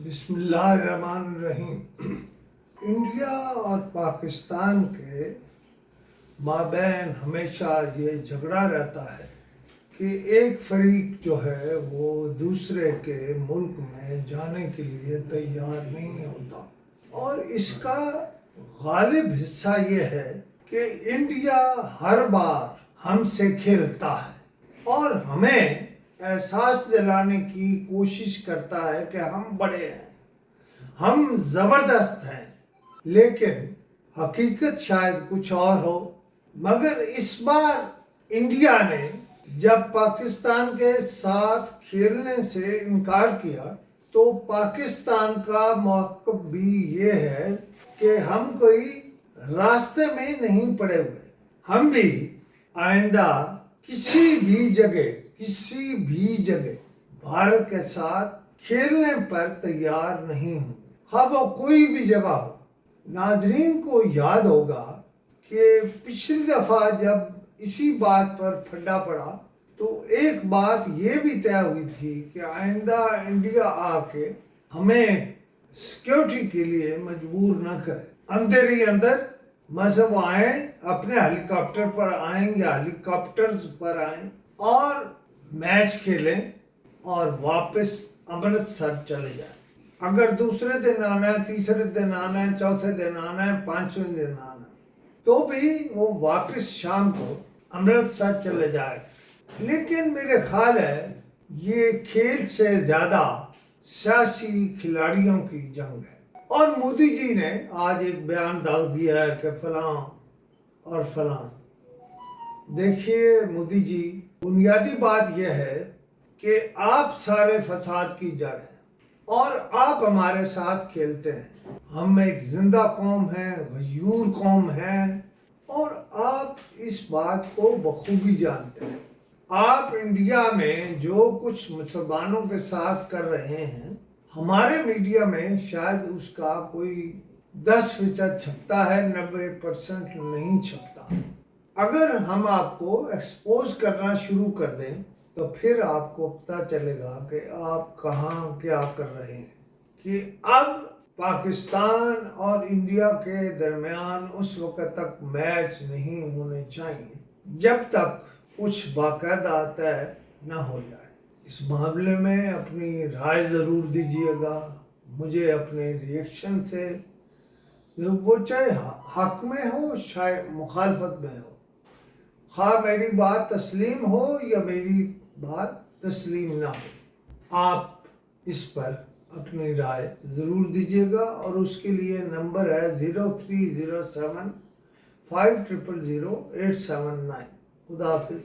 بسم اللہ الرحمن الرحیم۔ انڈیا اور پاکستان کے مابین ہمیشہ یہ جھگڑا رہتا ہے کہ ایک فریق جو ہے وہ دوسرے کے ملک میں جانے کے لیے تیار نہیں ہوتا، اور اس کا غالب حصہ یہ ہے کہ انڈیا ہر بار ہم سے کھیلتا ہے اور ہمیں احساس دلانے کی کوشش کرتا ہے کہ ہم بڑے ہیں، ہم زبردست ہیں، لیکن حقیقت شاید کچھ اور ہو۔ مگر اس بار انڈیا نے جب پاکستان کے ساتھ کھیلنے سے انکار کیا تو پاکستان کا موقف بھی یہ ہے کہ ہم کوئی راستے میں نہیں پڑے ہوئے، ہم بھی آئندہ کسی بھی جگہ بھارت کے ساتھ کھیلنے پر تیار نہیں ہوں، خواہ وہ کوئی بھی جگہ ہو۔ ناظرین کو یاد ہوگا کہ پچھلی دفعہ جب اسی بات پر پھڈا پڑا تو ایک بات یہ بھی طے ہوئی تھی کہ آئندہ انڈیا آ کے ہمیں سیکیورٹی کے لیے مجبور نہ کرے، اندر ہی اندر مذہب آئیں، اپنے ہیلی کاپٹر پر آئیں یا ہیلی کاپٹرز پر آئیں اور میچ کھیلیں اور واپس امرتسر چلے جائیں۔ اگر دوسرے دن آنا ہے، تیسرے دن آنا ہے، چوتھے دن آنا ہے، پانچویں دن آنا ہے، تو بھی وہ واپس شام کو امرتسر چلے جائے۔ لیکن میرے خیال ہے یہ کھیل سے زیادہ سیاسی کھلاڑیوں کی جنگ ہے، اور مودی جی نے آج ایک بیان ڈال دیا ہے کہ فلاں اور فلاں۔ دیکھیے مودی جی، بنیادی بات یہ ہے کہ آپ سارے فساد کی جڑ ہیں اور آپ ہمارے ساتھ کھیلتے ہیں۔ ہم ایک زندہ قوم ہیں، غیور قوم ہیں، اور آپ اس بات کو بخوبی جانتے ہیں۔ آپ انڈیا میں جو کچھ مسلمانوں کے ساتھ کر رہے ہیں، ہمارے میڈیا میں شاید اس کا کوئی 10% چھپتا ہے، 90% نہیں چھپتا۔ اگر ہم آپ کو ایکسپوز کرنا شروع کر دیں تو پھر آپ کو پتہ چلے گا کہ آپ کہاں کیا کر رہے ہیں۔ کہ اب پاکستان اور انڈیا کے درمیان اس وقت تک میچ نہیں ہونے چاہیے جب تک کچھ باقاعدہ طے نہ ہو جائے۔ اس معاملے میں اپنی رائے ضرور دیجیے گا، مجھے اپنے ریئیکشن سے، وہ چاہے حق میں ہو چاہے مخالفت میں ہو، خواہ میری بات تسلیم ہو یا میری بات تسلیم نہ ہو، آپ اس پر اپنی رائے ضرور دیجیے گا، اور اس کے لیے نمبر ہے 0307 5000879۔ خدا حافظ۔